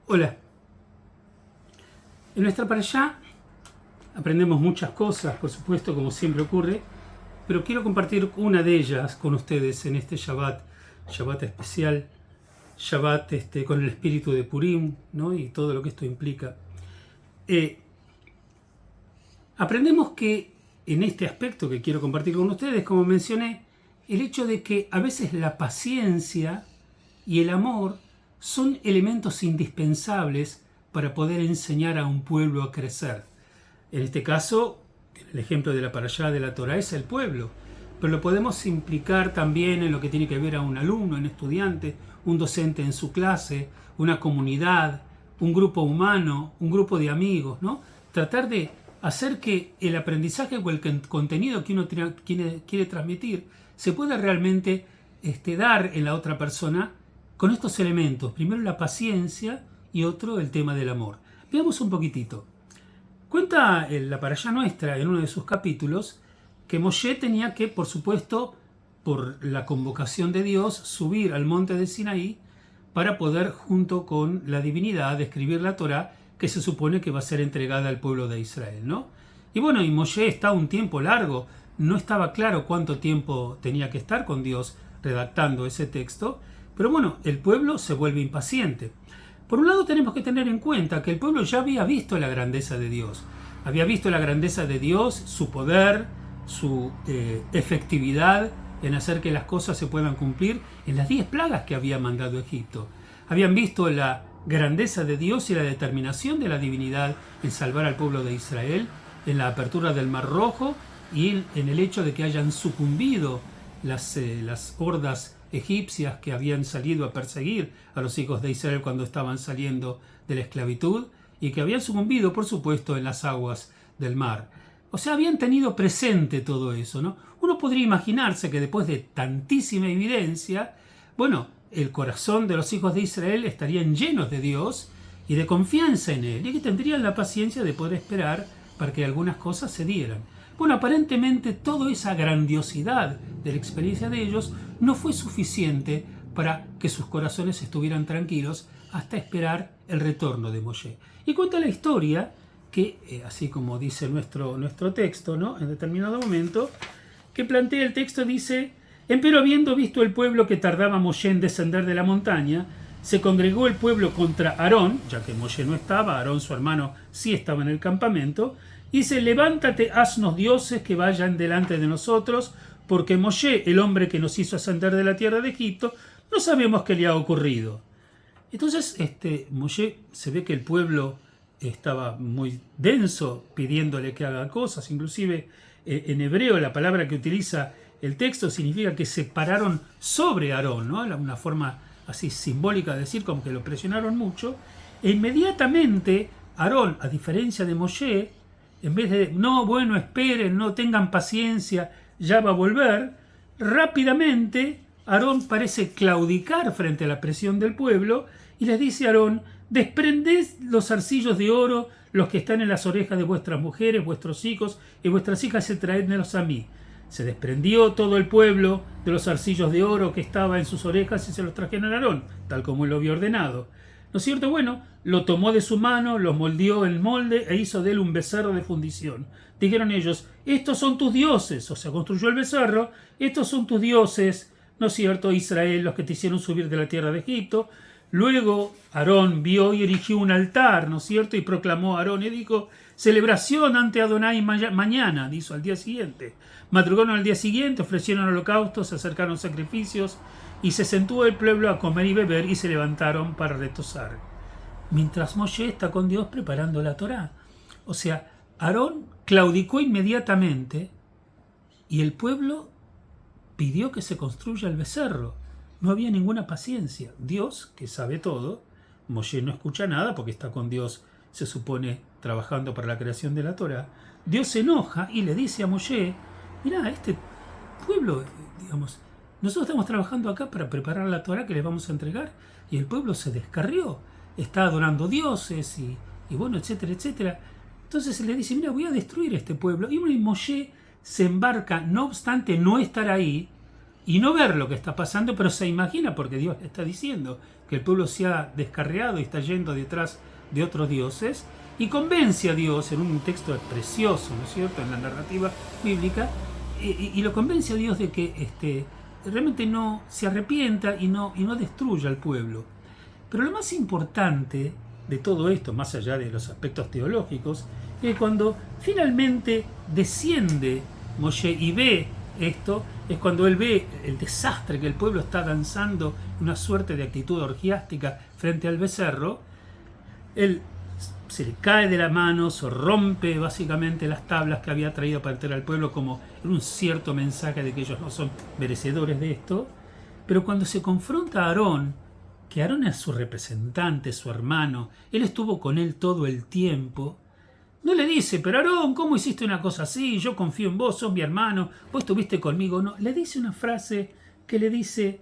Hola, en nuestra parashá aprendemos muchas cosas, por supuesto, como siempre ocurre, pero quiero compartir una de ellas con ustedes en este Shabbat especial, Shabbat con el espíritu de Purim, ¿no? Y todo lo que esto implica. Aprendemos que en este aspecto que quiero compartir con ustedes, como mencioné, el hecho de que a veces la paciencia y el amor son elementos indispensables para poder enseñar a un pueblo a crecer. En este caso, el ejemplo de la parashá de la Torá es el pueblo, pero lo podemos implicar también en lo que tiene que ver a un alumno, un estudiante, un docente en su clase, una comunidad, un grupo humano, un grupo de amigos, ¿no? Tratar de hacer que el aprendizaje o el contenido que uno quiere transmitir se pueda realmente dar en la otra persona con estos elementos. Primero la paciencia y otro el tema del amor. Veamos un poquitito. Cuenta la parashá nuestra en uno de sus capítulos que Moshe tenía que, por supuesto, por la convocación de Dios, subir al monte de Sinaí para poder, junto con la divinidad, escribir la Torá que se supone que va a ser entregada al pueblo de Israel, ¿no? Y bueno, y Moshe está un tiempo largo, no estaba claro cuánto tiempo tenía que estar con Dios redactando ese texto, pero bueno, el pueblo se vuelve impaciente. Por un lado tenemos que tener en cuenta que el pueblo ya había visto la grandeza de Dios, había visto la grandeza de Dios, su poder, su efectividad en hacer que las cosas se puedan cumplir en las 10 plagas que había mandado Egipto. Habían visto la grandeza de Dios y la determinación de la divinidad en salvar al pueblo de Israel, en la apertura del Mar Rojo y en el hecho de que hayan sucumbido las hordas egipcias que habían salido a perseguir a los hijos de Israel cuando estaban saliendo de la esclavitud y que habían sucumbido, por supuesto, en las aguas del mar. O sea, habían tenido presente todo eso, ¿no? Uno podría imaginarse que después de tantísima evidencia, bueno, el corazón de los hijos de Israel estarían llenos de Dios y de confianza en Él, y que tendrían la paciencia de poder esperar para que algunas cosas se dieran. Bueno, aparentemente toda esa grandiosidad de la experiencia de ellos no fue suficiente para que sus corazones estuvieran tranquilos hasta esperar el retorno de Moshe. Y cuenta la historia que, así como dice nuestro texto, ¿no? En determinado momento, que plantea el texto, dice: empero habiendo visto el pueblo que tardaba Moshe en descender de la montaña, se congregó el pueblo contra Aarón, ya que Moshe no estaba, Aarón su hermano sí estaba en el campamento, y dice: levántate, haznos dioses que vayan delante de nosotros, porque Moshe, el hombre que nos hizo ascender de la tierra de Egipto, no sabemos qué le ha ocurrido. Entonces Moshe, se ve que el pueblo estaba muy denso, pidiéndole que haga cosas. Inclusive en hebreo la palabra que utiliza el texto significa que se pararon sobre Aarón, ¿no? Una forma así simbólica de decir, como que lo presionaron mucho. E inmediatamente Aarón, a diferencia de Moshe, en vez de, no, bueno, esperen, no tengan paciencia, ya va a volver, rápidamente Aarón parece claudicar frente a la presión del pueblo y les dice a Aarón: desprended los zarcillos de oro, los que están en las orejas de vuestras mujeres, vuestros hijos y vuestras hijas, y traédmelos a mí. Se desprendió todo el pueblo de los zarcillos de oro que estaba en sus orejas y se los trajeron a Aarón, tal como él lo había ordenado. ¿No es cierto? Bueno, lo tomó de su mano, lo moldeó en el molde e hizo de él un becerro de fundición. Dijeron ellos: estos son tus dioses. O sea, construyó el becerro: estos son tus dioses, ¿no es cierto, Israel, los que te hicieron subir de la tierra de Egipto? Luego Aarón vio y erigió un altar, ¿no es cierto? Y proclamó a Aarón y dijo: celebración ante Adonai mañana, dijo al día siguiente. Madrugaron al día siguiente, ofrecieron holocaustos, acercaron sacrificios, y se sentó el pueblo a comer y beber, y se levantaron para retozar. Mientras Moshe está con Dios preparando la Torá. O sea, Aarón claudicó inmediatamente y el pueblo pidió que se construya el becerro. No había ninguna paciencia. Dios, que sabe todo, Moshe no escucha nada porque está con Dios, se supone, trabajando para la creación de la Torá. Dios se enoja y le dice a Moshe: mirá, este pueblo, digamos, nosotros estamos trabajando acá para preparar la Torá que les vamos a entregar, y el pueblo se descarrió, está adorando dioses y bueno, etcétera, etcétera. Entonces le dice: mira, voy a destruir este pueblo. Y Moshe se embarca, no obstante no estar ahí, y no ver lo que está pasando, pero se imagina porque Dios le está diciendo que el pueblo se ha descarriado y está yendo detrás de otros dioses, y convence a Dios en un texto precioso, ¿no es cierto?, en la narrativa bíblica, y lo convence a Dios de que realmente no se arrepienta y no destruya al pueblo. Pero lo más importante de todo esto, más allá de los aspectos teológicos, es que cuando finalmente desciende Moshe y ve esto, es cuando él ve el desastre que el pueblo está danzando, una suerte de actitud orgiástica frente al becerro. Él se le cae de la mano, se rompe básicamente las tablas que había traído para entrar al pueblo como un cierto mensaje de que ellos no son merecedores de esto. Pero cuando se confronta a Aarón, que Aarón es su representante, su hermano, él estuvo con él todo el tiempo, no le dice, pero Aarón, ¿cómo hiciste una cosa así? Yo confío en vos, sos mi hermano, vos estuviste conmigo. No, le dice una frase que le dice,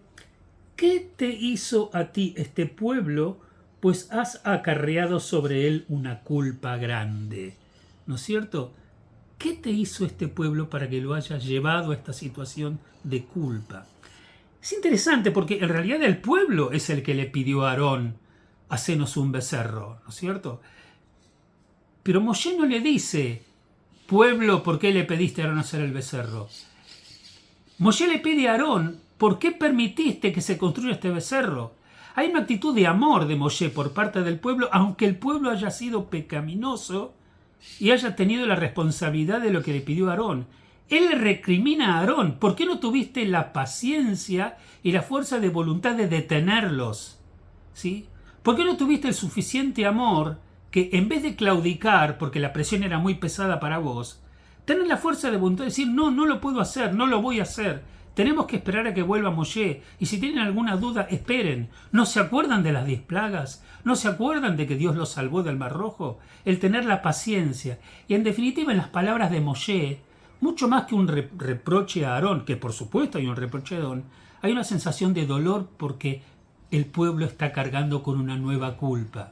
¿qué te hizo a ti este pueblo? Pues has acarreado sobre él una culpa grande. ¿No es cierto? ¿Qué te hizo este pueblo para que lo hayas llevado a esta situación de culpa? Es interesante porque en realidad el pueblo es el que le pidió a Aarón, hacenos un becerro, ¿no es cierto? Pero Moshe no le dice, pueblo, ¿por qué le pediste a Aarón hacer el becerro? Moshe le pide a Aarón, ¿por qué permitiste que se construya este becerro? Hay una actitud de amor de Moshe por parte del pueblo, aunque el pueblo haya sido pecaminoso y haya tenido la responsabilidad de lo que le pidió a Aarón. Él le recrimina a Aarón, ¿por qué no tuviste la paciencia y la fuerza de voluntad de detenerlos? ¿Sí? ¿Por qué no tuviste el suficiente amor que en vez de claudicar, porque la presión era muy pesada para vos, tener la fuerza de voluntad de decir, no lo puedo hacer, no lo voy a hacer, tenemos que esperar a que vuelva Moshe, y si tienen alguna duda, esperen. ¿No se acuerdan de las 10 plagas? ¿No se acuerdan de que Dios los salvó del Mar Rojo? El tener la paciencia, y en definitiva en las palabras de Moshe, mucho más que un reproche a Aarón, que por supuesto hay un reproche a Aarón, hay una sensación de dolor porque el pueblo está cargando con una nueva culpa.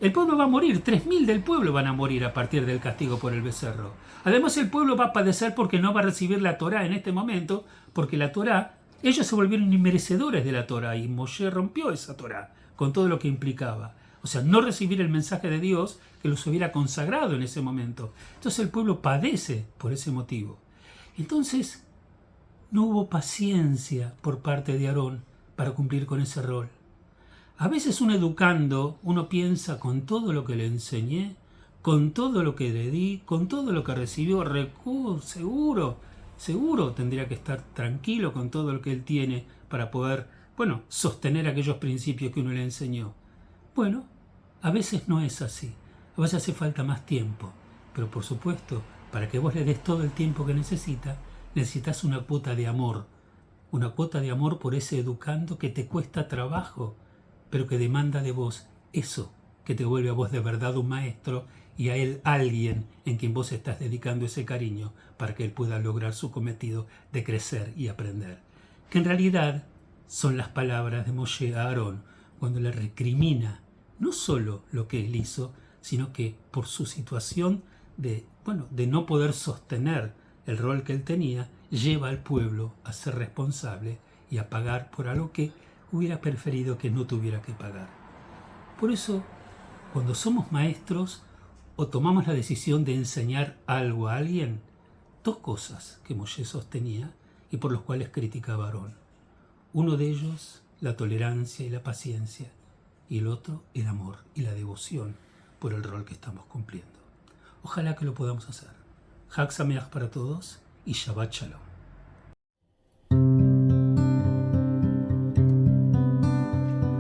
El pueblo va a morir, 3.000 del pueblo van a morir a partir del castigo por el becerro. Además el pueblo va a padecer porque no va a recibir la Torá en este momento, porque la Torá, ellos se volvieron inmerecedores de la Torá y Moshe rompió esa Torá con todo lo que implicaba. O sea, no recibir el mensaje de Dios que los hubiera consagrado en ese momento. Entonces el pueblo padece por ese motivo. Entonces no hubo paciencia por parte de Aarón para cumplir con ese rol. A veces un educando, uno piensa con todo lo que le enseñé, con todo lo que le di, con todo lo que recibió, seguro tendría que estar tranquilo con todo lo que él tiene para poder, sostener aquellos principios que uno le enseñó. Bueno, a veces no es así, a veces hace falta más tiempo, pero por supuesto, para que vos le des todo el tiempo que necesitas una cuota de amor por ese educando que te cuesta trabajo, pero que demanda de vos eso que te vuelve a vos de verdad un maestro y a él alguien en quien vos estás dedicando ese cariño para que él pueda lograr su cometido de crecer y aprender. Que en realidad son las palabras de Moshe a Aarón cuando le recrimina no solo lo que él hizo, sino que por su situación de no poder sostener el rol que él tenía, lleva al pueblo a ser responsable y a pagar por algo que hubiera preferido que no tuviera que pagar. Por eso, cuando somos maestros o tomamos la decisión de enseñar algo a alguien, 2 cosas que Moshe sostenía y por los cuales criticaba a Aarón. Uno de ellos, la tolerancia y la paciencia, y el otro, el amor y la devoción por el rol que estamos cumpliendo. Ojalá que lo podamos hacer. Hag Sameach para todos y Shabbat Shalom.